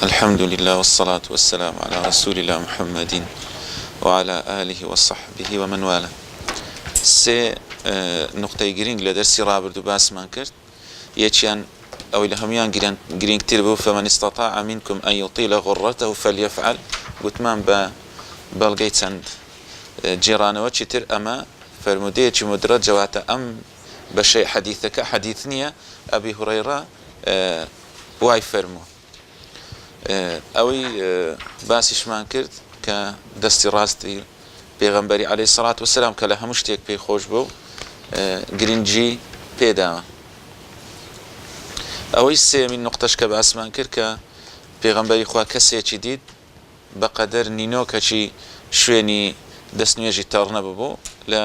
الحمد لله والصلاة والسلام على رسول الله محمد وعلى آله وصحبه ومن والاه. سي نقطة جرين لدرسي رابرد باسمان كرت يتشان أو لهميان جرين كتير فمن استطاع منكم أن يطيل غرته فليفعل وتمام بلغيت عند جيران وشتر أما فرمودية مدرج جواتا أم بشيء حديثك حديثنية أبي هريرة واي فرمو ئەوەی باسیشمان کرد کە دەستی ڕاستی پێغەمبەری عەلەیهی سەڵات وەسەلام کە لە هەموو شتێک پێی خۆش بوو گرنگی پێداوە. ئەوەی سێمین نوقتەش کە باسمان کرد کە پێغەمبەری خوا کەسێکی دیت بەقەدەر نینۆکەکی شوێنی دەستنوێژی تەڕ نەبوو لە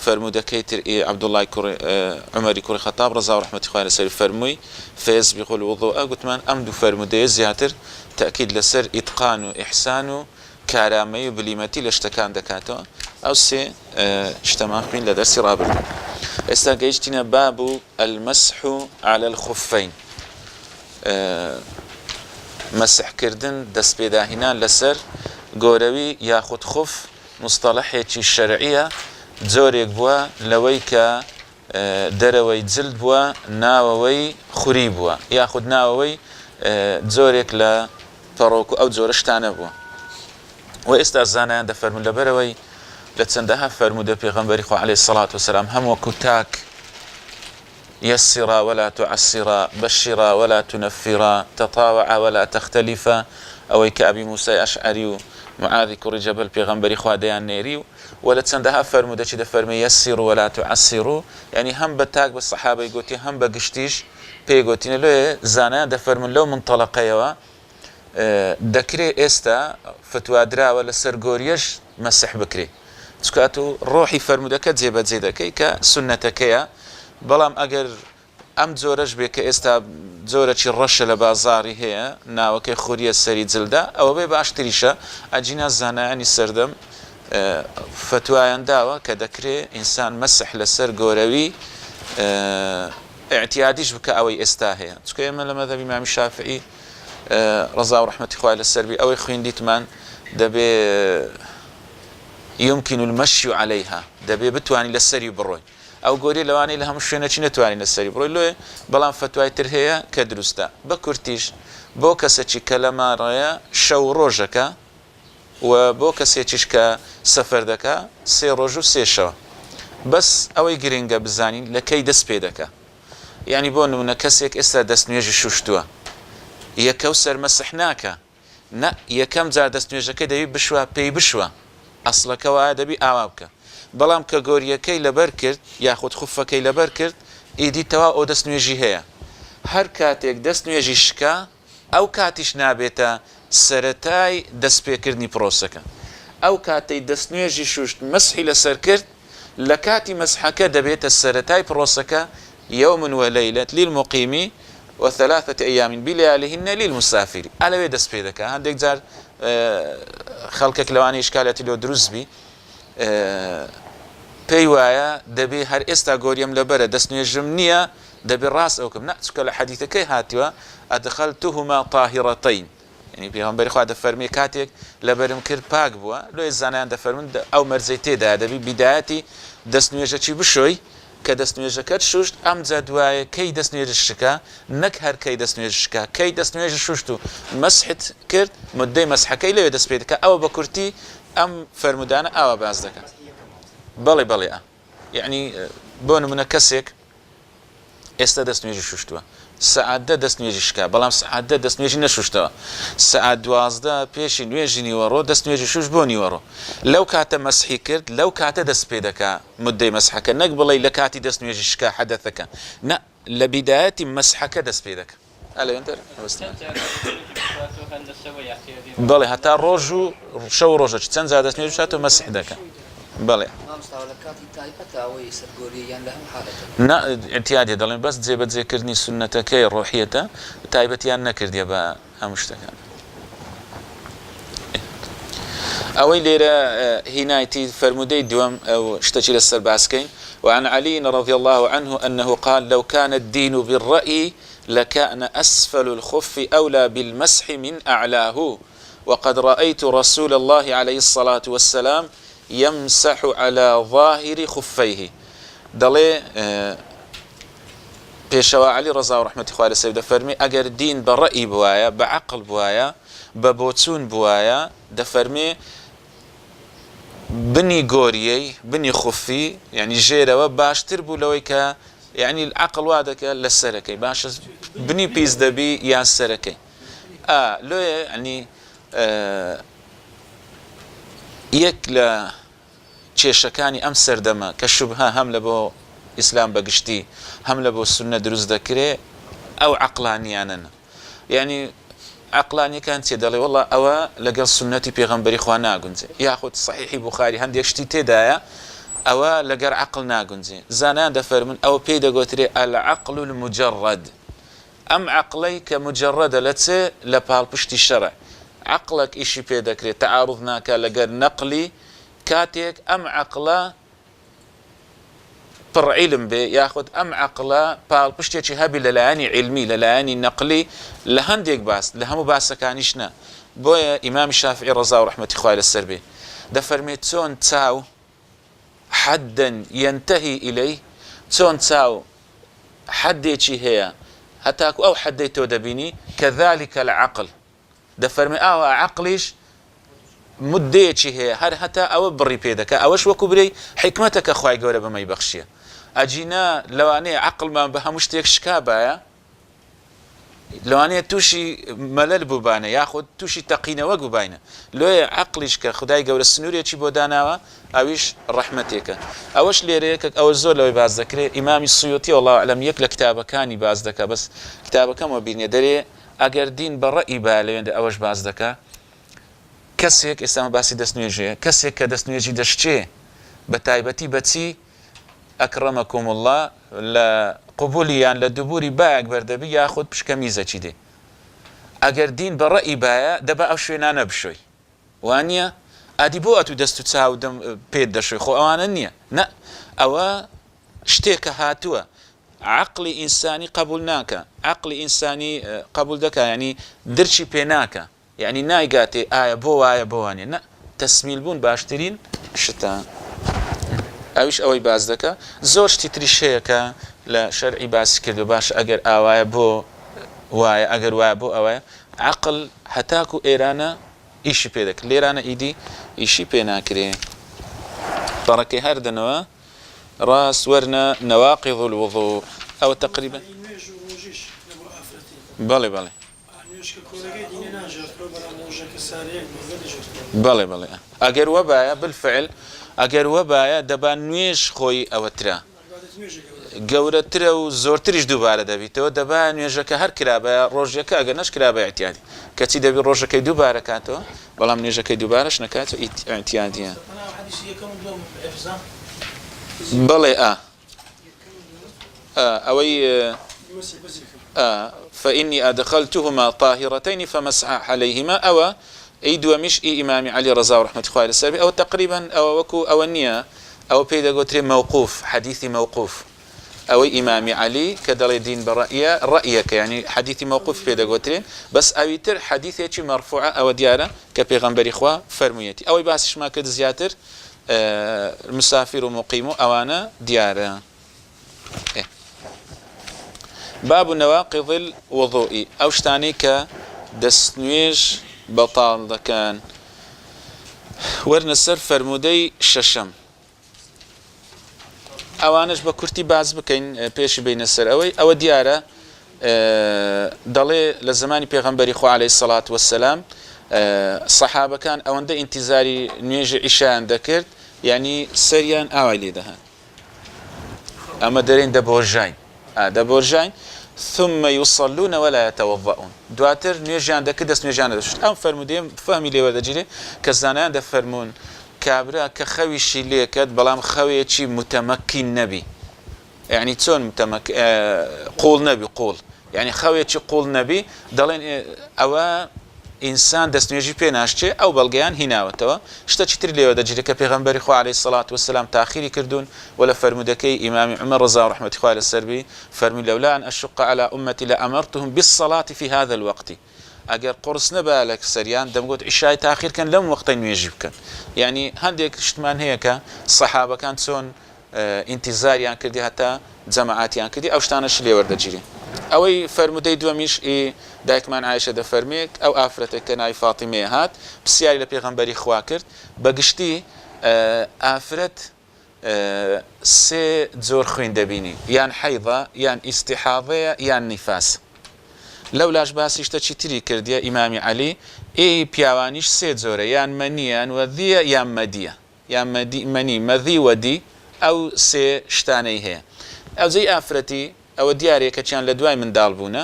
فرمودەکەی تر عەبدوڵڵای عومەری کوڕی خەتاب ڕەزا و ڕەحمەتی خوای لەسەر فەرمووی فەیەسبیقو الوضوء گوتمان ئەم دوو فەرمودەیە زیاتر تەکید لەسەر ئیتقان و ئیحسان و کارامەی و بلیمەتی لە شتەکان دەکاتەوە. ئەو سێ شتەمان خوین لە دەرسی ڕابردوو. ئێستا گەیشتینە باب المەسح على الخفین، مەسحکردن دەستپێداهێنان لەسەر گۆرەوی یاخود خوف مستەڵەحێکی شەرعیە جۆرێک بووە لەوەی کە دەرەوەی جلد بووە ناوەوەی خوری بووە یاخود ناوەوەی جۆرێک لە پەڕۆک و ئەو جۆرە شتانە بووە. و ئێستا زانایان دەفەرمون لەبەرەوەی لە چەندەها فەرمودە پێغەمبەری خوا عەلەیهی سەڵات وسەلام هەم وەکو تاک يسرا ولا تعسرا بشرا ولا تنفرا تطاوعا ولا تختلفا ئەوەی کە ئەبی موسای ئەشعەری و معاذی کوڕی جەبەل پێغەمبەری خوا دەیان نێری و ولا چەندەها فەرمودەی دەفەرمێ یەسیروا ولا تعسروا، یعنی هەم بە تاک بە سەحابەی گوتی هەم بە گشتیش پێگوتینە. لێ زانایان دەفەرمون لەو منتەڵەقەیەوە دەکرێت ئێستا فتوادراوە لەسەر گۆریەش مەسح بکرێ، چکات و ڕۆحی فەرمودەکە جێبەجێ دەکەی کە سونەتەکەیە. بەڵام ئەگەر ئەم جۆرەش بێ کە ئێستا جۆرەی ڕەشە لە بازاڕی هەیە ناوەکەی خوریە سەری جلدا، ئەوە بێ باشتریشە. ئەجینا زانایانی سەردەم فتوایان داوە کە دەکرێت ئینسان مەسح لەسەر گۆرەوی اعتیادیش بکە ئەوەی ئێستا هەیە. چکە ئێمە لە مەذهەبی ئیمامی شافعی ڕەزا و ڕەحمەتی خوای لەسەر بی ئەوەی خوێندیتمان دەبێ يمكن المشي عليها، دەبێ بتوانی لەسەری بڕۆی. ئەو گۆری لەوانەی لە هەموو شوێنەکی نەتوانین لەسەری بڕۆی لێ، بەڵام فتوای تر هەیە کە دروستە بە کورتیش بۆ کەسێکی کە لە ماڕەیە شەو ڕۆژەکە و بۆ کەسێکیش کە سەفەر دەکا 3 ڕۆژ و 3 شەوە. بەس ئەوەی گرنگە بزانین لە کەی دەست پێ دەکا. یعنی بۆ نمونە کەسێک ئێستا دەستنوێژی شوشتووە یەکە و سەرمەسح ناکە، نە یەکەم جار دەستنوێژەکەی دەبی بشوە پێی بشوە، ئەسڵەکە وایە دەبی ئاوا بکە. بەڵام کە گۆریەکەی لەبەر کرد یاخود خوفەکەی لەبەر کرد ئیدی تەوا ئەو دەستنوێژی هەیە. هەر کاتێک دەستنوێژی شکا ئەو کاتیش نابێتە سەرەتای دەستپێکردنی پرۆسەکە. ئەو کاتەی دەستنوێژی شوشت مەسحی لەسەر کرد لە کاتی مەسحەکە دەبێتە سەرەتای پرۆسەکە يوم وليلة للمقيم وثلاثة أيام بلياليهن للمسافر. ئەلەوێ دەست پێ دەکا. هەندێک جار خەڵکێک لەوانەی ئیشکالەتی لێ دروست بی پێی وایە دەبێ هەر ئێستا گۆریەم لەبەرە دەستنوێژم نییە دەبێ ڕاست ئەوکەم. نە چکە لە حەدیثەکەی هاتیوە ئەدخەلتوهما طاهرەتەین، یعنی پێغەمبەری خوا دەفەرمێ کاتێک لەبەرم کرد پاک بووە. لێ زانایان دەفەرمون ئەو مەرجەی تێدا دەبی بیدایەتی دەستنوێژەکی بشۆی کە دەستنوێژەکەت شوشت ئەم جا دوایە کەی دەستنوێژ شکا، نەک هەر کەی دەستنوێژ شکا، کەی دەستنوێژ شوشت و مەسحت کرد مدەی مەسحەکەی لەوێ دەست پێ دەکا. ئەوە بە کورتی ئەم فەرمودانە ئاوا باز دەکات. بەڵێ بەڵێ یعنی بۆ نمونە کەسێک ئێستا دەستنوێژی شوشتووە سەعات 10 دەستنوێژی شکا، بەڵام سەعات 10 دەستنوێژی نەشوشتەوە، سەعات 12 پێشی نوێژی نیوەڕۆ دەستنوێژی شوش بۆ نیوەڕۆ. لەو کاتە مەسحی کرد لەو کاتە دەست پێ دەکا مدەی مەسحەکە، نەک بڵێ لە کاتی دەستنوێژی شکا حەدەثەکە، نە لە بیدایەتی مەسحەکە دەست پێ دەکا. بەڵێ هەتا ڕۆژ و شەو ڕۆژەکی چەند جار دەستنوێژ شاتەوە مەسح دەکا. بەڵێ نا اعتیادێ دەڵێن بەس جێبەجێکردنی سونەتەکەی ڕۆحیەتە تایبەتیان نەکردیە بە هەموو شتەکان. ئەوەی لێرە هینایەتی فەرمودەی دووەم ئەو شتێکی لەسەر باسکەین. وعن علي رضي الله عنه أنه قال لو كان الدين بالرأي لكان أسفل الخف أولى بالمسح من أعلاه وقد رأيت رسول الله عليه الصلاة والسلام يمسح على ظاهر خفيه. دلي پێشەوە عەلی ڕەزا و ڕەحمەتی خوای لەسەر دەفەرمێ ئەگەر دین بە ڕەئی بوایە بە عەقڵ بوایە بە بۆچوون بوایە دەفەرمێ بنی گۆریەی بنی خوفی یعنی ژێرەوە باشتر بوو لەوەی کە یعنی عەقڵ وا دەکە لە سەرەکەی باشە بنی پیس دەبی یان سەرەکەی لۆیە ینی یەک لە کێشەکانی ئەم سەردەمە کە شوبها هەم لە بۆ ئیسلام بەگشتی هەم لە بۆ سوننە دروست دەکرێ ئەو عەقلانیانە یعنی عەقلانیەکان چێ دەڵێ وەڵڵا ئەوە لەگەڵ سوننەتی پێغەمبەری خوا ناگونجێ یاخود صحیحی بوخاری هەندێک شتی تێدایە ئەوە لەگەر عەقڵ ناگونجێ زانایان دەفەرمون ئەوە پێی دەگوترێ العەقل المجرد ئەم عەقڵەی کە مجرەدە لە چێ لە پاڵپشتی شەرع عەقڵێک ئیشی پێ دەکرێت تەعاروض ناکە لەگەر نەقلی کاتێک ئەم عەقڵە پڕ عیلم بێ یاخود ئەم عەقڵە پاڵپشتێکی هەبی لەلایەنی عیلمی لەلایەنی نەقلی لە هەندێک باس لە هەموو باسەکانیش نە بۆیە ئیمامی شافعی ڕەزا و ڕەحمەتی خوای لەسەر بێ دەفەرمێت چۆن چاو حەدەن ينتهي إليه چۆن چاو حەدێکی هەیە هەتاکو ئەو حەدەی تۆ دەبینی كذلك العقل دەفەرمێ ئاوا عەقلیش مدەیەکی هەیە هەر هەتا ئەوە بڕی پێ دەکە ئەوەش وەکو برەی حیکمەتەکە خوای گەورە بەمەی بەخشیە ئەجینا لەوانەیە عەقڵمان بە هەموو شتێک شکابایە لەوانەیە تووشی مەلەل بووبانە یاخود تووشی تەقینەوە بووباینە لۆیە عەقلیش کە خدای گەورە سنوورێکی بۆ داناوە ئەویش ڕەحمەتێکە ئەوەش لێرەیەکە ئەوە زۆر لەوەی باز دەکرێت ئیمامی سویوتی والله ئەعلەم یەک لە کتابەکانی باز دەکە بەس کتابەکەمەوە بینێ دەرێ ئەگەر دین بە ڕەئی با لەوێندە ئەوەش باز دەکە کەسێک ئێستامە باسی دەستنوێژەیە کەسێک کە دەستنوێژی دەشتێ بە تایبەتی بەچی ئەکرەمەکوم الله لە قبولیان لە دووبوری بایەک بەردەبی یاخود پشکە میزەکی دێ ئەگەر دین بە ڕەئی بایە دەبا ئەو شوێنانە بشۆی وانە ئادی بۆ ئەتو دەست و چاودەم پێت دەشۆی خۆ ئەوانە نییە نە ئەوە شتێکە هاتووە عەقلی ئینسانی قبول ناکە عەقلی ئینسانی قبول دەکە ینی درچی پێ ناکە یعنی نایگاتێ ئایا بۆ وایە بۆوانێ نە تەسمیل بوون باشترین شتە ئەویش ئەوەی باز دەکە زۆر شتی تریشەیەکە لە شەرعی باسی کردو باش ئەگەر ئاوایە بۆ وایە ئەگەر وایە بۆ ئەوەیە عەقڵ هەتاکو ئێرانە ئیشی پێ دەکرد لێرانە ئیدی ئیشی پێ ناکرێ بەڕەکەی هەردنەوە ڕاست وەرنە نەواقیض الوضوء ئەوە تقریبا بەڵێ بەڵێ بەڵێ بەڵێ ئەگەر وەبایە بالفعل ئەگەر وەبایە دەبان نوێژ خۆی ئەوەترا گەورەترە و زۆرتریش دووبارە دەبیتەوە دەبا نوێژەکە هەر کرابە ڕۆژەکە ئەگەر نەشکرابە ئەتیادی کەچی دەبی ڕۆژەکەی دووبارە کاتەوە بەڵام نوێژەکەی دووبارەش نەکاتەوە ئەتیادیە بەڵێ ئەوەی فإني أدخلتهما طاهرتين فمسح عليهما أو أي دومش أي إمام علي رضا ورحمة الله السابق أو تقريبا أو وكو أو النية أو بيدا قوتري موقوف حديثي موقوف أو إمام علي كدل دين برأيه رأيك يعني حديثي موقوف بيدا قوتري بس أويتر حديثي مرفوعة أو ديارة كبيغمبر إخوة فرميتي أو باسش ما كد زياتر المسافر ومقيم أوانا ديارة باب نواقض الوضوء أو شتاني كدستنويج بطال دكان ورن السر فرمودي ششم ئەوانش بە کورتی باز بکەین پێشی بینە سەر ئەوەی ئەوە دیارە دەڵێ لە زمانی پێغەمبەری خوا عەلەیهی سەڵات وەسەلام سەحابەکان ئەوەندە ئینتیزاری نوێژی عیشایان دەکرد یعنی سەریان ئاوای لێ دەهات ئەمە دەرێن دەبۆژاین ثم يصلون ولا يتوضؤون دواتر نوێژیان دەکرد دەست نوێژیان دەشت ئەم فەرمودەیە فەهمی لێ وەردەگیرێ کە زانایان دەفەرمون کابرا کە خەویشی لێکرد بەڵام خەوێکی متەمەکین نەبی یعنی چۆن قوڵ نەبی قوڵ یعنی خەوێکی قوڵ نەبی دەڵێن ئەوە ئینسان دەستنوێژی پێ ناشتێ ئەو بەڵگەیان هیناوەتەوە شتێکی تر لێوە دەگیرێت کە پێغەمبەری خوا عەلەیهی سەڵات وەسەلام تاخیری کردوون و لە فەرمودەکەی ئیمامی عومەر ڕەضا و ڕەحمەتی خوا لەسەر بی فەرمی لەولا ئەن ئەشق عەلی ئومەتی لەئەمەرتهم بالصلاة في هذا الوقت ئەگەر قورس نەبا لە سەریان دەمگوت عیشای تاخیرکەن لەم وەختەی نوێژی بکەن یعنی هەندێک شتمان هەیە کە سەحابەکان چۆن ئینتیزاریان کردی هەتا جەماعاتیان کردی ئەو شتانەش لێوەردەگیرێ ئەوەی فەرمودەی دووەمیش دایکمان عایشە دەفەرمێت ئەو ئافرەتێک کە ناوی فاتیمەیە هات پرسیاری لە پێغەمبەری خوا کرد بەگشتی ئافرەت سێ جۆر خوێن دەبینی یان حەیضە یان ئیستیحاضەیە یان نیفاس لەو لاش باسی شتەی تری کردیە ئیمامی عەلی پیاوانیش سێ جۆرە یان مەنیان وەدیە یان مەدیە یان مەنی مەدی وەدی ئەو سێ شتانەی هەیە ئەو جێی ئافرەتی ئەوە دیارێکەکیان لە دوای منداڵ بوونە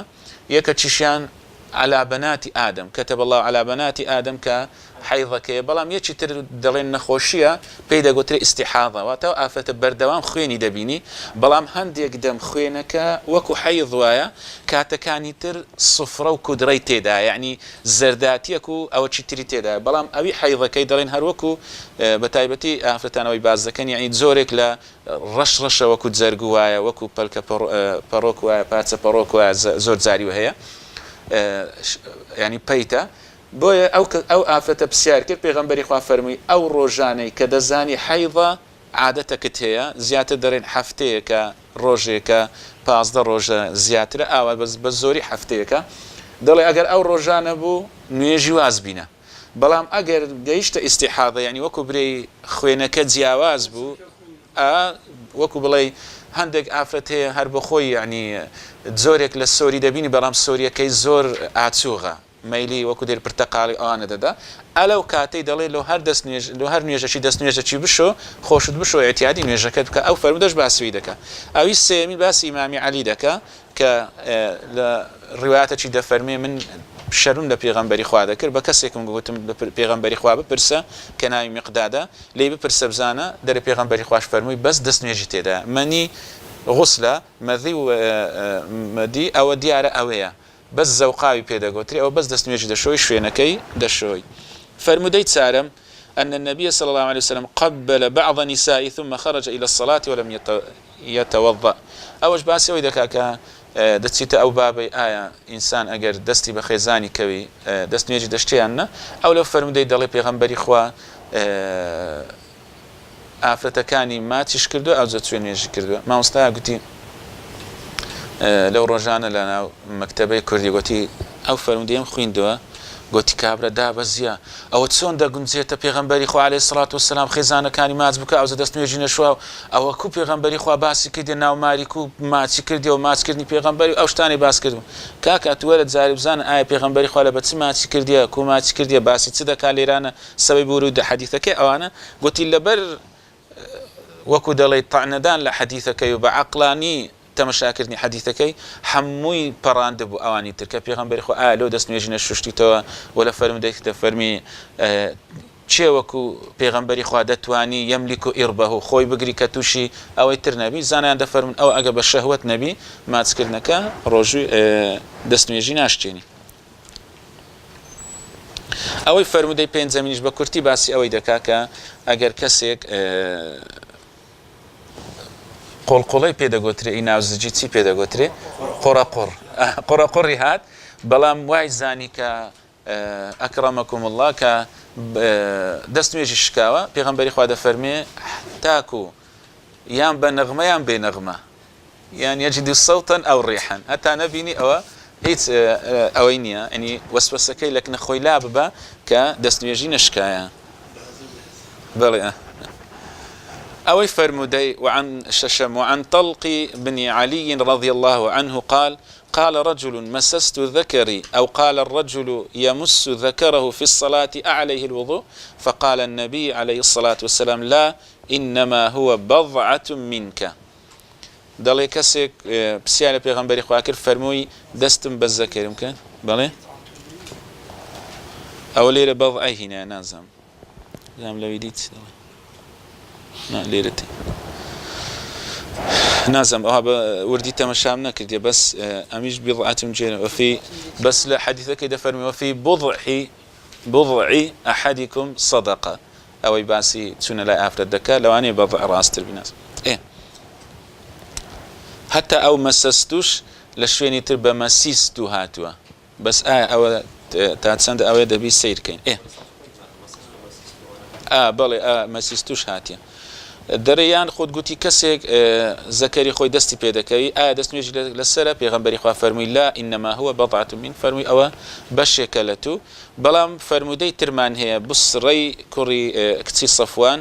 یەکە چیشیان على بنات آدم كتب الله على بنات آدم كحيضك بلام يجي تر دلين نخوشية بيدا قتر استحاضة واتو آفة بردوام خويني دبيني بلام هند يقدم خوينك وكو حيض وايا كاتكاني تر صفرة وكدري تيدا يعني زرداتيكو أو تشتري تيدا بلام أبي حيضك دلين هروكو بتايبتي آفتان أو بازكن يعني تزورك لا رش وكو تزرقو وايا وكو بالك باروك وايا باتس باروك وايا زور زاري وهي يعني بيتا بۆیە ئەو ئافرەتە پرسیار کرد پێغەمبەری خوا فەرمووی ئەو ڕۆژانەی کە دەزانی حەیضە عادەتەکەت هەیە زیاتر دەڕێن هەفتەیەکە ڕۆژێکە 15 ڕۆژە زیاترە ئاوا بە زۆری هەفتەیەکە دەڵێ ئەگەر ئەو ڕۆژانە بوو نوێژی واز بینە بەڵام ئەگەر گەیشتە ئیستیحاضە یعنی وەکو برێی خوێنەکە جیاواز بوو وەکو بڵێ هەندێک ئافرەت هەیە هەر بە خۆی یعنی زۆرێک لە سۆری دەبینی بەڵام سۆریەکەی زۆر ئاچووغە مەیلی وەکو دێر پرتەقاڵی ئەوانە دەدا ئەلەو کاتەی دەڵێ لە هەر نوێژەکی دەست نوێژەکی بشۆ خۆشت بشۆ ئێتیادی نوێژەکەت بکە ئەو فەرمودەش باسوی دەکە ئەوی سێمی باسی ئیمامی عەلی دەکە کە لە ڕیوایەتێکی دەفەرمێ من شەرم لە پێغەمبەری خوا دەکرد بە کەسێکم گوتم پێغەمبەری خوا بپرسە کە ناوی میقدادە لێی بپرسە بزانە دەرە پێغەمبەری خوش فەرمووی بەس دەست نوێژی تێدا مەنی غوسلە مەدی و مەدی ئەوە دیارە ئەوەیە بەس زەوقاوی پێدەگوتری ئەوە بەس دەست نوێژی دەشۆی شوێنەکەی دەشۆی فرمودەی چارەم أن النبي صلى الله عليه وسلم قبل بعض نسائه ثم خرج إلى الصلاة ولم يتوضأ أوش باسي ويدكا دەچیتە ئەو بابەی ئایا ئینسان ئەگەر دەستی بە خێزانی کەوی دەست نوێژی دەشتیانە ئەو لەو فەرمودەی دەڵێ پێغەمبەری خوا ئافرەتەکانی ماچیش کردووە ئەو جە نوێژی کردووە مامۆستا گوتی لەو ڕۆژانە لە ناو مەکتەبەی کوردی گوتی ئەو فەرمودەیەم خوێندووە گوتی کابرا دابەزیە ئەوە چۆن دەگونجێتە پێغەمبەری خوا عەلەیهی سەڵات وسەلام خێزانەکانی ماچ بکە ئەو دەست نوێژی نەشوا ئەوە کو پێغەمبەری خوا باسی کردی ناوماریک و ماچی کردیەوە ماچکردنی پێغەمبەری ئەو شتانی باس کردو کاکە توەرە جاری بزانە ئایا پێغەمبەری خوا لە بە چ ماچی کردیە کو ماچی کردیە باسی چ دەکا لێرانە سەبەی ورود حەدیثەکەی ئەوانە گوتی لەبەر وەکو دەڵێ تەعنەدان لە حەدیثەکەی و بە عەقلانی تەمەشاکردنی حەدیثەکەی هەمووی پەڕاندە بوو ئەوانی تر کە پێغەمبەری خوا ئایا لەو دەست نوێژی نەشوشتیتەوە وە لە فەرمودەیەک دەفەرمی چێ وەکو پێغەمبەری خوا دەتوانی یەملیک و ئیڕبەهو خۆی بگری کە تووشی ئەوەی تر نەبی زانیان دەفەرمون ئەو ئەگە بە شەهوەت نەبی ماچکردنەکە ڕۆژووی دەست نوێژی ناشتێنی ئەوەی فەرمودەی پێنجەمیش بە کورتی باسی ئەوەی دەکا کە ئەگەر کەسێک قۆڵقۆڵەی پێدەگوترێ ناوزجی چی پێدەگوترێ قۆڕەقۆڕی هات بەڵام وای زانی کە ئەکرەمەکوم الله کە دەست نوێژی شکاوە پێغەمبەری خوا دەفەرمێ تاکو یان بە نەغمە یان بێ نەغمە یان یەجد سەوتەن ئەو ڕیحەن هەتا نەبینی ئەوە هیچ ئەوەی نییە ئەنی وەسوەسەکەی لە نەخۆی لا ببە کە دەست نوێژی نەشکایە بەڵێ أو فرمودي وعن ششم وعن طلق بن علي رضي الله عنه قال رجل مسست ذكري أو قال الرجل يمس ذكره في الصلاة أعليه الوضوء فقال النبي عليه الصلاة والسلام لا إنما هو بضعة منك دلي كسك بسيالة بيغمبري خواكر فرموي دستم بالذكر يمكن بلي أو ليلة بضعي هنا نازم لو يديت ليرتي نازم وردي تمشام نكردي بس أميش بضعة جينة وفي بس لحديثك كده فرمي وفي بضع أحدكم صدقة أو يباسي تسونا لا أفرد دكا لو أنا بضع راستر بناس إيه حتى أو مسستوش لشويني تربى مسيستو هاتوا بس أو تاتسند أو دبي سير كين إيه بلي مسيستوش هاتيا دەڕێیان خۆت گوتی کەسێک زەکەری خۆی دەستی پێدەکەوی دەستنوێژی لەسەرە پێغەمبەری خوا فەرمووی لا ئینەما هو بەضعة من فەرمووی ئەوە بەشێکە لە تو بەڵام فەرمودەی ترمان هەیە بوسڕەی کوڕی کچی صەفوان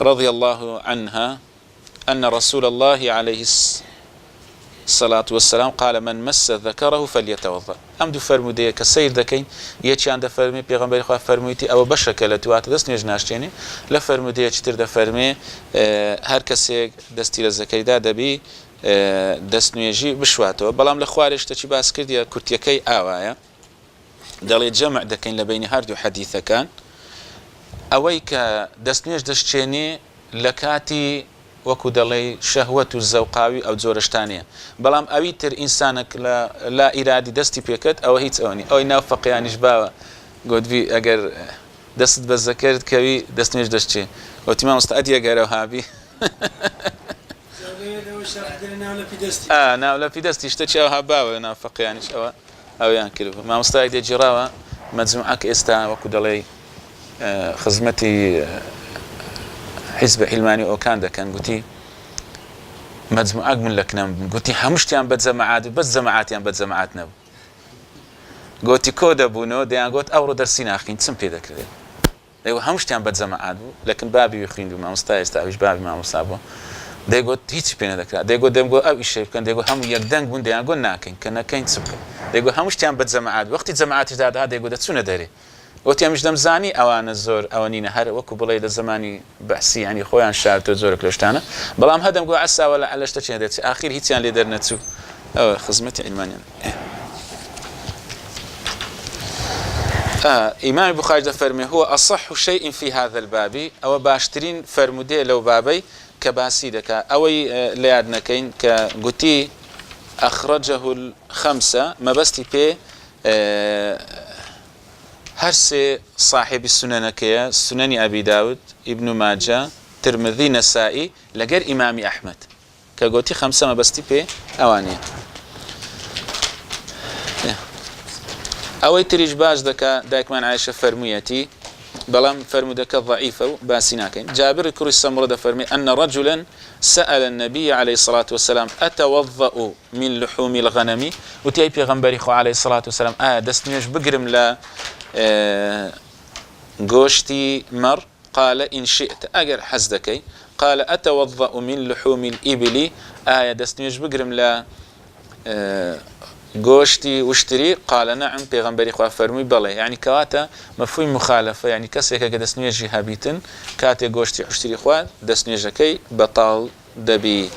رضي الله عنها أن رسول الله عليه الصلاة والسلام قال من مس ذكره فليتوضأ أم دو فرمودية كسير دكين يتشان دفرمي بيغمبري خواه فرمويتي أو بشكة لتوات دست نيج ناشتيني لفرمودية چتر دفرمي هر كسيك دستي لزكي دا دبي دست نيجي بشواتو بلام لخوارش تچي باس كرديا كرتيكي آوايا دالي جمع دكين لبين هردو حديثة كان أويك دست نيج دشتيني لكاتي وەکو دەڵێ شەهوەت و زەوقاوی ئەو جۆرەشتانەیە بەڵام ئەوی تر ئینسانێک لا ئیرادی دەستی پێکرد ئەوە هیچ ئەوەنی ئەوەی ناو فەقییانیش باوە گۆدوی ئەگەر دەست بە زەکرد کەوی دەست نوێژ دەشتێ وتی مامۆستا ئەدی ئەگەرە هابی ناو لە پیدەستی شتە چاوها باوە لە ناو فەقییانیش ئەویان کردبوو مامۆستای دێجیراوە مەجموعەک ئێستا وەکو دەڵێ خزمەتی حزب حلماني أو كان ده كان قلتي مجموعة من لكنام قلتي همشتيان بتجمعات بس جماعاتيان بتجمعاتنا قلتي كودا بونو ده قلت أورو درسينا أخين تسم في ذاك الليل أيوة همشتيان بتجمعات لكن بابي يخين ما مستعيش تعيش بابي ما مصابه ده قلت هيك بينا ذاك ده قلت دم قلت أو إيش كان ده قلت هم يقدن بون ده قلت ناكين كنا كين تسبك ده قلت همشتيان بتجمعات وقت جماعات هذا قلت تسونا داري وتي مش دمزاني أوان الزور أوانينا هر وكو بلاي لزماني بحسي يعني خويا شارت زورك لشتانا بلام هذا مقول عسى ولا على شتى هذا آخر هيتيان اللي درنا تسو أو خزمتي علمانيا إمام البخاري فرمي هو أصح شيء في هذا الباب أو باشترين فرمودي لو بابي كباسيدك أو ليادنا كين كقتي أخرجه الخمسة ما بستي بي هرسي صاحب السنن كيا سنن أبي داود ابن ماجه ترمذي نسائي لغير إمام أحمد كقولتي خمسة ما بستي بي أوانية أوي تريج باش دكا دايك من عايشة فرميتي بلام فرمودك ضعيفة باسيناكين جابر كري السمرة فرمي أن رجلا سأل النبي عليه الصلاة والسلام أتوضأ من لحوم الغنم وتي بيغمبري خو عليه الصلاة والسلام دستنيش بقرم لا قوشتي مر قال إن شئت أجر حزدكي قال أتوضأ من لحوم الإبل دستنيش بقرم لا قوشتي واشتري قال نعم بيغمبري خواه فرمي بلي يعني كواتا مفهوم مخالفة يعني كسيكا دستنيجي هابيتن كاتي قوشتي واشتري خواه دستنيجكي بطال دبي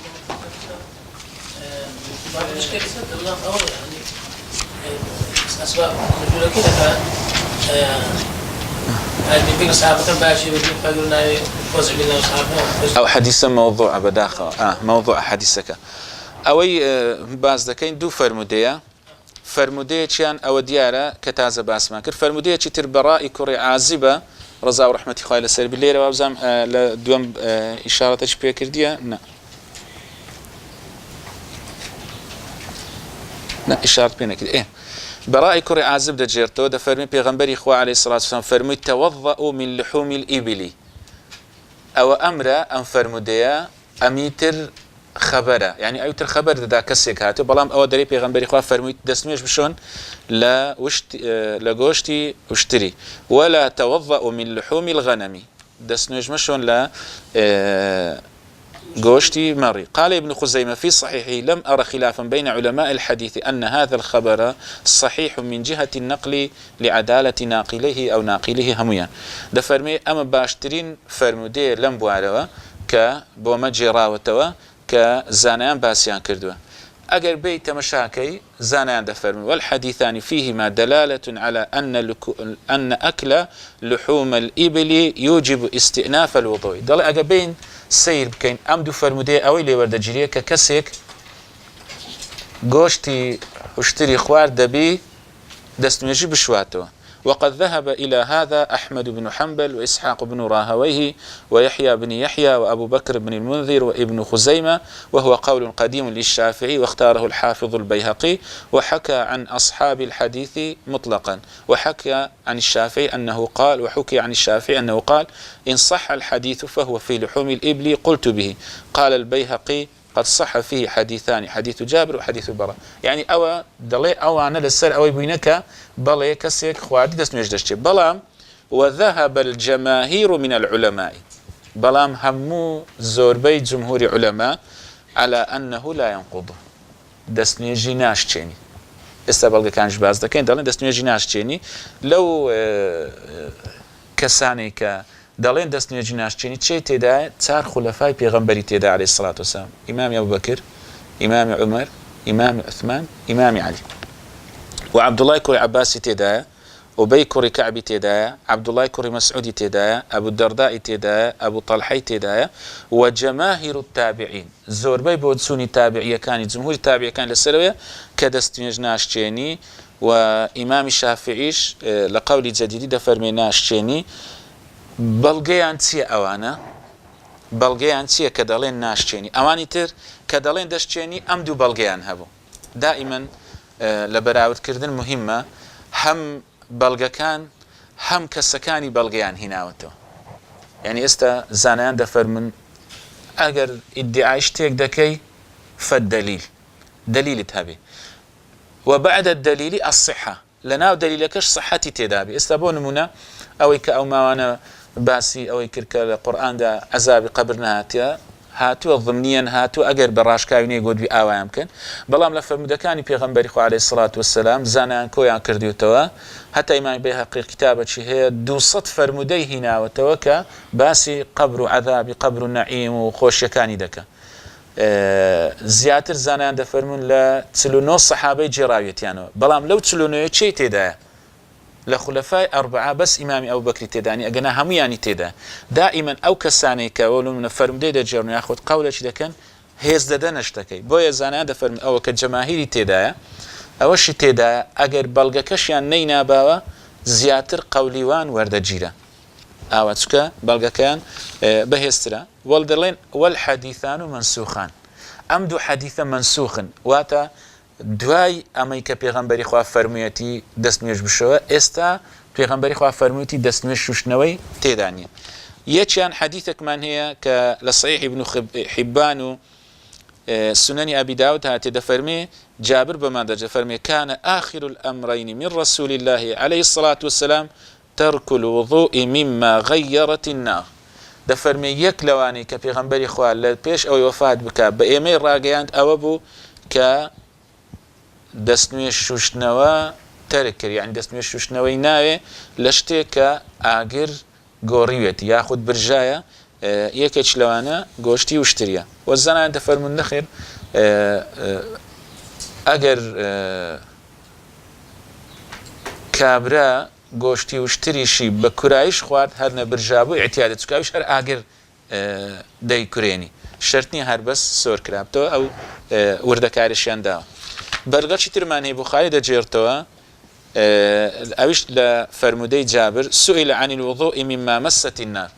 أو حديث موضوع بداخل موضوع حديثك أوي باز دكين دو فرمودية كان أو ديارة كتازة باس ما كر فرمودية كتر براء كري عازبة رضا ورحمة خايل السر بالليل وابزام لدوم إشارة تشبيه كردية لا إشارة بينا كده إيه براء كري عازب ده جيرتو ده فرمي بيغمبري إخوة عليه الصلاة والسلام فرمي توضأوا من لحوم الإبل أو أمر أن فرمودية أميتر خبره يعني أيتر خبر ده كسيك هاتو بلام أو دري بيغمبري خواه فرميت دسنوش بشون لا لقوشتي واشتري ولا توضأ من لحوم الغنم دسنوش مشون لا قوشتي مري قال ابن خزيمة في صحيحه لم أرى خلافا بين علماء الحديث أن هذا الخبر صحيح من جهة النقل لعدالة ناقله أو ناقله هميا ده فرمي أما باشترين فرمودي لم بواروا كبومجي راوتوا كزانيان باسيان كردوا أجر بيت مشاكي زانان دفرمي والحديثان فيهما دلالة على أن أكل لحوم الإبل يوجب استئناف الوضوء. دل أجر بين سير بكين أمدو فرمودي أوي لي ورد جريه ككسك قوشتي اشتري خوار دبي دستميجي بشواته. وقد ذهب إلى هذا أحمد بن حنبل وإسحاق بن راهويه ويحيى بن يحيى وأبو بكر بن المنذر وابن خزيمة، وهو قول قديم للشافعي واختاره الحافظ البيهقي، وحكى عن أصحاب الحديث مطلقا، وحكى عن الشافعي أنه قال وحكي عن الشافعي أنه قال إن صح الحديث فهو في لحوم الإبل قلت به. قال البيهقي قد صح فيه حديثان، حديث جابر وحديث البراء. يعني أو دلي أو أنا للسر أو بينك بلي كسيك خواردي دسميش دشتي بلام. وذهب الجماهير من العلماء بلام همو زوربي جمهور علماء على أنه لا ينقض دسميجي ناشتيني. استبلغ كانش باز دكين دلين دسميجي ناشتيني لو كساني دلين دستنيجي ناشتيني تشي تدا تار خلفاء پیغمبري تدا عليه الصلاة والسلام، إمام أبو بكر، إمام عمر، إمام عثمان، إمام علي، وعبد الله كوري عباسي تدا، أبي كوري كعبي تدا، عبد الله كوري مسعودي تدا، أبو الدرداء تدا، أبو طلحي تدا، وجماهير التابعين زوربي بودسوني تابعية كان جمهور التابعية كان للسلوية كدستنيجي ناشتيني. وإمام الشافعيش لقول جديد دفرمي ناشتيني بەڵگەیان چییە ئەوانە؟ بەڵگەیان چییە کە دەڵێن ناشتێنی؟ ئەوانی تر کە دەڵێن دەشتێنی ئەم دوو بەڵگەیان هەبوو. دائیمەن لە بەراوردکردن مهمە هەم بەڵگەکان هەم کەسەکانی بەڵگەیان هیناوەتەوە. یعنی ئێستا زانایان دەفەرمن ئەگەر ئیدعای شتێک دەکەی فەدەلیل دەلیلت هەبێ وبعد الدەلیلی الصحة لەناو دەلیلەکەش صحەتی تێدابێ. ئێستا بۆ نمونە ئەوەی کە ئەو ماوانە باسی ئەوەی کرد کە لە قورئاندا عەزابی قەبر نهاتیە هاتووە ضمنیەن هاتووە ئەگەر بە ڕاشکاوی نەیە گۆدوی ئاوایان بکەن. بەڵام لە فەرمودەکانی پێغەمبەری خوا عەلەیهی سڵات وەسەلام زانایان کۆیان کردیوتەوە هەتا ئیمامی بەیهەقی کتابەکی هەیە 200 فەرمودەی هیناوەتەوە کە باسی قەبر و عەذابی قەبر و نەعیم و خۆشیەکانی دەکەن. زیاتر زانایان دەفەرمون لە 49 سەحابەی جێڕاویەتیانەوە. بەڵام لەو 49 چی تێدایە؟ لە خولەفای ئەربعە بەس ئیمامی ئەبو بەکری تێدانی ئەگەنا هەموویانی تێدا. دائیمەن ئەو کەسانەی کە وەڵومنە فەرمودەی دەجێڕن یاخود قەولێکی دەکەن هێز دەدەنە شتەکەی. بۆیە زانایان دەفەرمون ئەوە کە جەماهیری تێدایە ئەوەشی تێدایە ئەگەر بەڵگەکەشیان نەیناباوە زیاتر قەولیوان وەردەگیرە. ئاوا چکە بەڵگەکەیان بەهێزترە. وەڵ دەڵێن وەلحەدیثان و منسوخان. ئەم دوو حەدیثە منسوخن واتە دوای ئەمەی کە پێغەمبەری خوا فەرموویەتی دەستنوێژ بشەوە ئێستا پێغەمبەری خوا فەرموویەتی دەستنوێژ شوشتنەوەی تێدا نیە. یەکیان حەدیثێکمان هەیە کە لە صحیح ابن حبان و سنەنی ئەبی داود هاتێ دەفەرمێ جابر بەمان دەفەرمێ كان آخر الأمرين من رسول الله عليه الصلاة والسلام ترك الوضوء مما غيرت النار. دەفەرمێ یەک لەوانەی کە پێغەمبەری خوا لە پێش ئەوەی وەفات بکات بە ئێمەی ڕاگەیاند ئەوە بوو کە دەستنوێژ شوشتنەوە تەرک کرد. یعنی دەستنوێژ شوشتنەوەی ناوێ لە شتێک کە ئاگر گۆڕیوێتی یاخود برژایە یەکێک لەوانە گۆشتی وشتریە. وە زانایان دەفەرمون نەخێر ئەگەر کابرا گۆشتی وشتریشی بە کورایش خوارد هەر نەبرژابوو ئیعتیادە چکاویش هەر ئاگر دەیکورێنی شەرتنی هەر بەس سۆر کرابتەوە ئەو وردەکاریشیان داوە. بەرگەچی ترمان هەیە بوخاری دەجێڕتەوە ئەویش لە فەرمودەی جابر سئل عن الوضوء مما مست النار.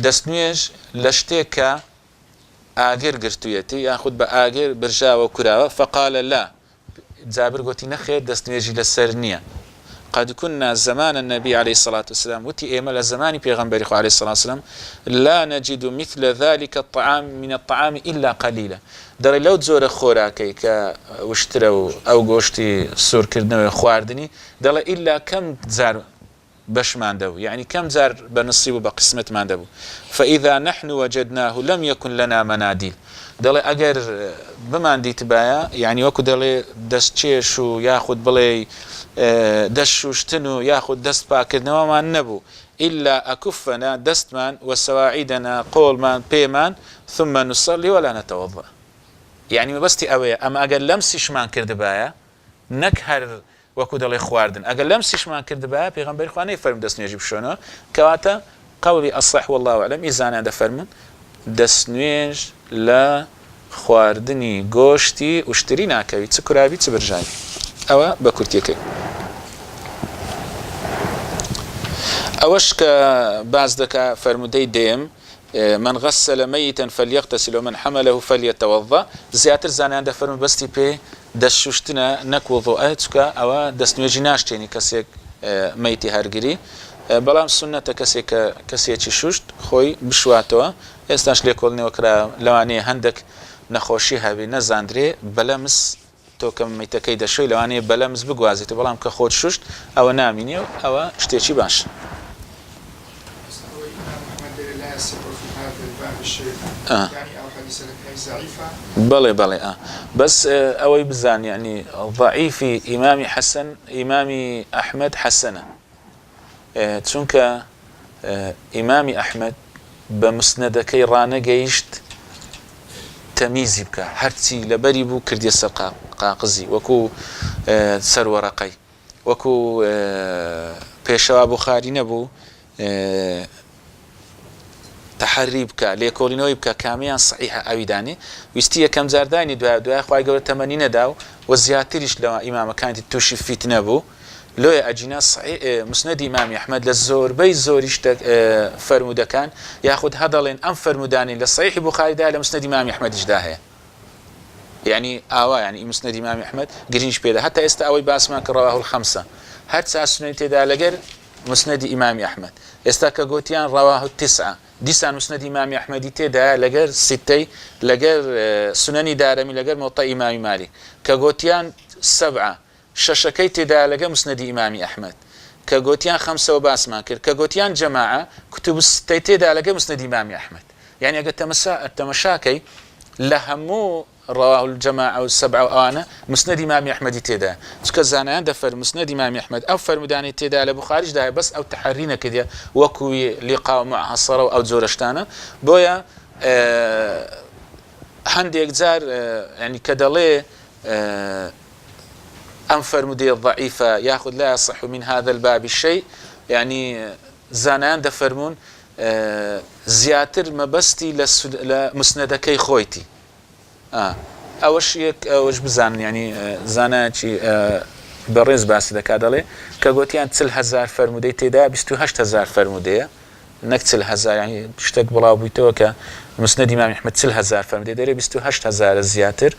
دەستنوێژ لە شتێک کە ئاگر گرتوویەتی یاخود بە ئاگر برژاوە کوراوە فقال لا. جابر گوتی نەخێر دەستنوێژی لەسەر نییە. قد كنا زمان النبي عليه الصلاة والسلام وتي إيمال زمان بيغمبري عليه الصلاة والسلام لا نجد مثل ذلك الطعام من الطعام إلا قليلا. دەڵێ لەو جۆرە خۆراکەی کە وشترە و ئەو گۆشتی سوورکردنەوەی خواردنی دەڵێ ئیلا کەم جار بەشمان دەبوو یعنی کەم جار بە نسیب و بە قسمتمان دەبوو. فإذا نحن وجدناه لم يكن لنا مناديل. دەڵێ ئەگەر بمان دیتبایە یعنی وەکو دەڵێ دەستچێش و یاخود بڵێ دەست شوشتن و یاخود دەست پاکردنەوەمان نەبوو إلا أكفنا دستمان وسواعدنا قولمان بيمان ثم نصلي ولا نتوضأ. يعني مەبەستی ئەوەیە ئەمە ئەگەر لەم سیشمان کردبایە نەک هەر وەکو دەڵێ خواردن ئەگەر لەم سیشمان کردبایە پێغەمبەری خوا نەیفەرموو دەستنوێژی بشۆنەوە کەواتە قەولی ئەصح والله أعلم ئیزانیان دەفەرمون دەستنوێژ لە خواردنی گۆشتی وشتری ناکەوی چ کورابی چ برژاوی ئەوە بە کورتیەکەی ئەوەش کە باز دەکا فەرمودەی دێم من غسل ميتا فليغتسل ومن حمله فليتوضا زیاتر زانیان دەفەرمون بەستی پێ دەستشوشتنە نەک وضوءە چکە ئەوە دەستنوێژی ناشتێنی کەسێک مەیتی هەرگری بەڵام سنەتە کەسێکی شوشت خۆی بشواتەوە ئێستاش لێکۆڵنەوە کرا لەوانەیە هەندێک نەخۆشی هەبێ نەزاندرێ بەلەمس تۆ کە مەیتەکەی دەشۆی لەوانەیە بەلەمس بگوازێتە بەڵام کە خۆت شوشت ئەوە نامینێ و ئەوە شتێکی باش بەڵێ بەڵێ بەس ئەوەی بزان یعنی ضعیفی ئیمامی حەسەن ئیمامی ئەحمەد حەسەنە چونکە ئیمامی ئەحمەد بە مسنەدەکەی ڕانەگەیشت تەمیزی بکە هەرچی لەبەری بوو کردیە سەر قاقزی وەکو سەروەڕەقەی وەکو پێشەوا بوخاری نەبوو تحري بکە لێکۆڵینەوەی بکە کامیان صحیحە ئەویدانێ ویستی یەکەم جاردانی دوای خوای گەورە تەمەنی نەدا و زیاتریش لەوە ئیمامەکانی تووشی فیتنە بوو لۆیە ئەجینا مسنەدی ئیمامی ئەحمەد لە زۆربەی زۆری فەرمودەکان یاخود هەدەڵێن ئەم فەرمودانی لە صحیحی بوخاریدا لە مسنەدی ئیمامی ئەحمەدیشدا هەیە یعنی ئاوا یعنی مسنەدی ئیمامی ئەحمەد گرنج پێدا هەتا ئێستا ئەوەی باسمان کە ڕەواه الخەمسە هەر چا سنەی تێدا لەگەر مسنەدی ئیمامی ئەحمەد ئێستا کە گوتیان ڕەواه التسعە دیسان مسنەدی ئیمامی ئەحمەدی تێدا لەگەر سیتەی لەگەر سنەنی دارەمی لەگەر مۆتە ئیمامی مالیک کە گوتیان سەبعە شەشەکەی تێدا لەگەر مسنەدی ئیمامی ئەحمەد کە گوتیان خەمسەوە باسمان کرد کە گوتیان جەماعە کتوب ستەی تێدا لەگەر مسنەدی ئیمامی ئەحمەد یعنی ئەگەر تەمەشاکەی لە هەموو رواه الجماعة والسبعة وأنا مسند إمام أحمد تدا شك زانان دفر مسند إمام أحمد أو فرمداني تدا لبخارج ده بس أو تحرينا كده وكوي لقاء معاصرة أو زورشتانا بويا هندي أجزار يعني كدلي أم فرمدي الضعيفة يأخذ لا يصح من هذا الباب الشيء يعني زانان دفرمون زياتر ما بستي لمسندكي خويتي ئەوەش بزانن ینی زانایکی بەڕێز باسی دەکات دەڵێ کە گوتیان 40,000 فەرمودەی تێدا 28,000 فەرمودەیە نەک 40,000 ینی شتێک بڵاو بوویتەوە کە مسنەدی ئیمامی ئەحمەد 40,000 فەرمودەی دەرێ 28,000 زیاتر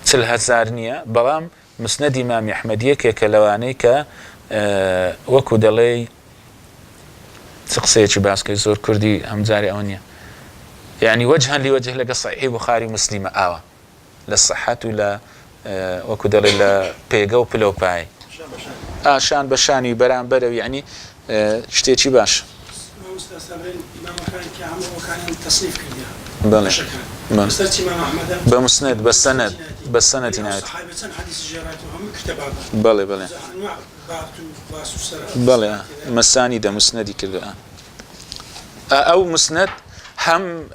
40,000 نییە بەڵام مسنەدی ئیمامی ئەحمەد یەکێکە لەوانەی کە وەکو دەڵێ چ قسەیەکی باسکەی زۆر کوردی هەمجارێ ئەوە نییە يعني وجها لوجه لك صحيح بخاري مسلم آوا للصحة ولا وكدر إلا بيجا وبلو باي شان بشاني برام برو يعني شتيتي باش مستثمرين إمام كان كعمل وكان تصنيف كبير بله مستثمر إمام أحمد بمسند بسند نهاية صحابة حديث جرات وهم كتاب بله أنواع بابتو باسو بله مساني ده مسندي كله أو مسند هم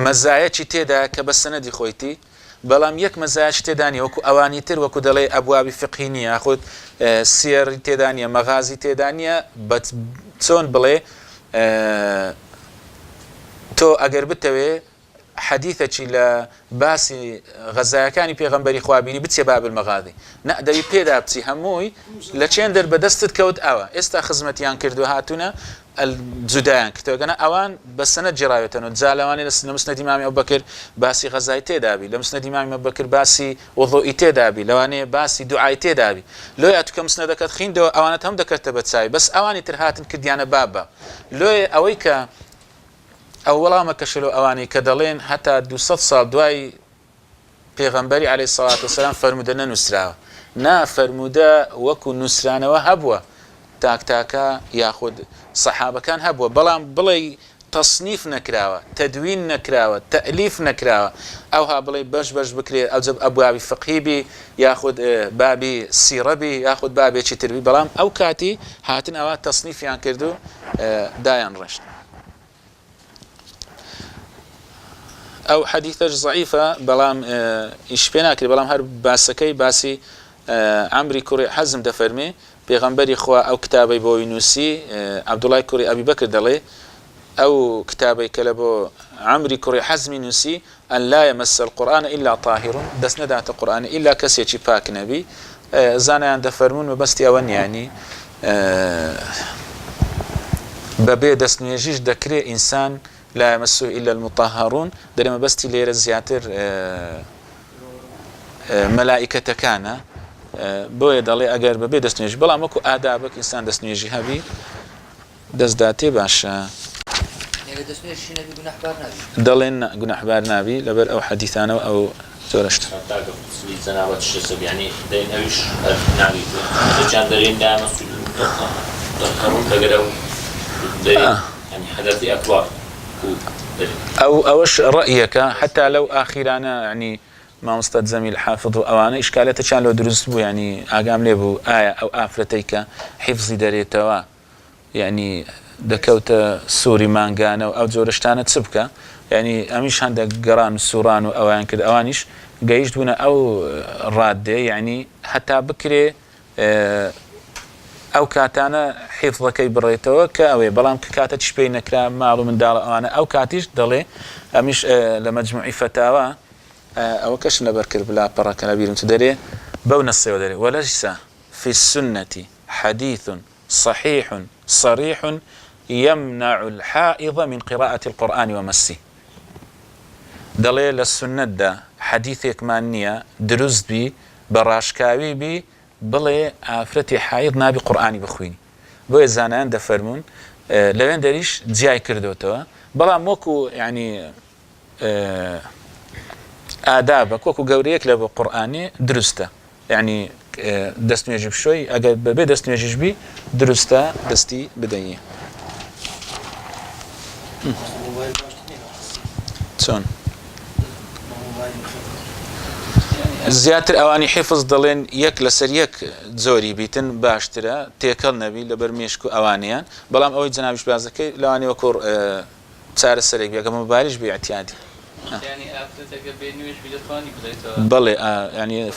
مەزایەکی تێدا کە بە سەنەدی خۆیتی بەڵام یەک مەزایەکی تێدانی وەکو ئەوانی تر وەکو دەڵێ ئەبوابی فقهی نیە خۆت سیێری تێدانە مەغازی تێدانە بە چۆن بڵێ تۆ ئەگەر بتەوێ حەدیثەکی لە باسی غەزایەکانی پێغەمبەری خوابینی بچێ باب المەغازی نەدەوی پێدا بچی هەمووی لە چێن دەربەدەستت کەوت ئەوە ئێستا خزمەتیان کردو هاتوونە جودایان کردەوەگەنە ئەوان بە سەنەد جێڕاوێتەوە جا لەوانێ لە مسنەدی ئیمامی ئەبوبەکر باسی غەزای تێدابی لە مسنەدی ئیمامی ئەبوبەکر باسی وضوئی تێدابی لەوانەیە باسی دوعای تێدابی لۆی ئەتوکە مسنەدەکەت خوێندەوە ئەوانەت هەم دەکەتە بە چاوی بەس ئەوانی تر هاتن کردیانە بابە لۆی ئەوەی کە ئەو وەڵامە کەشلو ئەوانەی کە دەڵێن هەتا 200 ساڵ دوای پێغەمبەری عەلەیهی سەڵات وسەلام فەرمودە نەنووسراوە نا فەرمودە وەکو نووسرانەوە هەبووە تاکتاکە یاخود سەحابەکان هەبووە بەڵام بڵێ تەصنیف نەکراوە تەدوین نەکراوە تەئلیف نەکراوە ئەوها بڵێ بەش بکرێت ئەوجب ئەبوابی فقهیبی یاخود بابی سیرەبی یاخود بابێکی تربی بەڵام ئەو کاتی هاتن ئەوە تەصنیفیان کردو دایان ڕشت أو حديثة ضعيفة بلام إشبيناك بلام هر باسكي باسي عمري كوري حزم دفرمي بيغمبري خوا أو كتابي بوينوسي عبد الله كوري أبي بكر دلي أو كتابي كلبو عمري كوري حزم نوسي أن لا يمس القرآن إلا طاهر دس ندعت القرآن إلا كسيتي باك نبي زانا عند فرمون وبستي أون يعني ببي دس نيجيش دكري إنسان لا يمسه إلا المطهرون درما بستي لير زياتر ملائكة كان بۆیە دەڵێ ئەگەر بەبێ دەستنوێژی بەڵام وەکو ئادابک ئینسان دەستنوێژی هەبی دەست داتێ باشە دەڵێن گونەحبار نابی لەبەر ئەو حەدیثانەوە ئەو زۆرەشت ئەوەش ڕەئیەکە حتا لەو ئاخیرانە ینی مامۆستا زەمیل حافظ و ئەوانە ئیشکالەتەچان لەوە دروست بوو ینی ئاگام لێ بوو ئایا ئەو ئافرەتەی کە حیفزی دەرێتەوە ینی دەکەوتە سووری مانگانە و ئەو جۆرە شتانە چ بکە ینی ئەمیش هەندێک گەڕان و سووران و ئەویان کرد ئەوانیش گەیشت بوونە ئەو ڕادێ ینی هەتا بکرێ ئەو کاتانە حیفڵەکەی بڕێتەوە کە ئەوێ بەڵام کە کاتە تیش پێی نەکرا ماڵ و منداڵ ئەوانە ئەو کاتیش دەڵێ ئەمیش لە مەجموعی فتاوە أو كش نبركر بلا بركة نبيل تدري بون الصيودري وليس في السنة حديث صحيح صريح يمنع الحائض من قراءة القرآن ومسه دليل السنة دا حديثك مانية دروز بي براشكاوي بي بلي آفرتي حائض نابي قرآني بخويني بو زانان دا فرمون لوين داريش جاي كردوتوا بلا موكو يعني آدابك وكو قوريك لبو قرآني درسته يعني دست نجيب شوي أجل ببي دست نجيب بي درسته دستي بداية شون زياتر أواني حفظ ضلين يك لسر يك زوري بيتن باشترا تيكل نبي لبرميشكو أوانيان بلام أوي جنابش بازكي لواني وكور تسار السريق بيقى مبارج باعتيادي يعني أفتك بينويش بيدخاني بدايته بلي يعني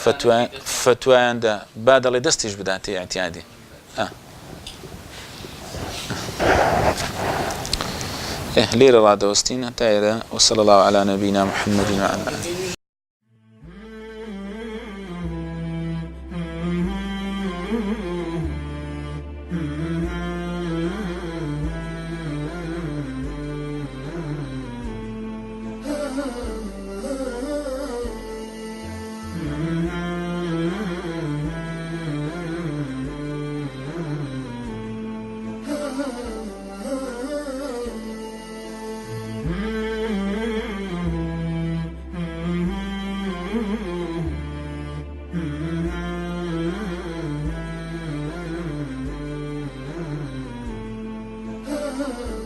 فتوى عند بعد اللي دستيش بداتي اعتيادي ليرة رادة وستين تايرة وصلى الله على نبينا محمد وعلى آله Mm-hmm.